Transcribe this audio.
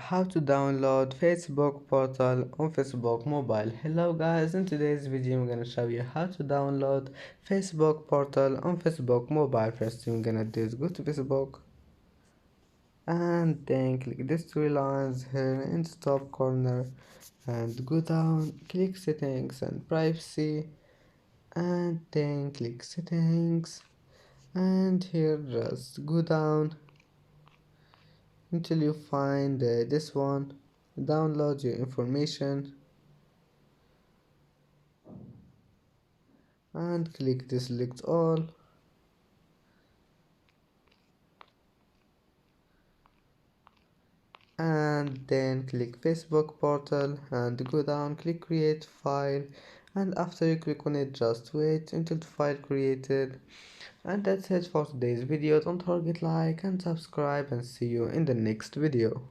How to download Facebook portal on Facebook mobile. Hello guys, in today's video I'm gonna show you how to download Facebook portal on Facebook mobile. First thing I'm gonna do is go to Facebook and then click these three lines here in the top corner and go down, click settings and privacy, and then click settings, and here just go down until you find this one, download your information, and click this select all, and then click Facebook portal and go down, click create file, and after you click on it just wait until the file created. And that's it for today's video. Don't forget like and subscribe, and see you in the next video.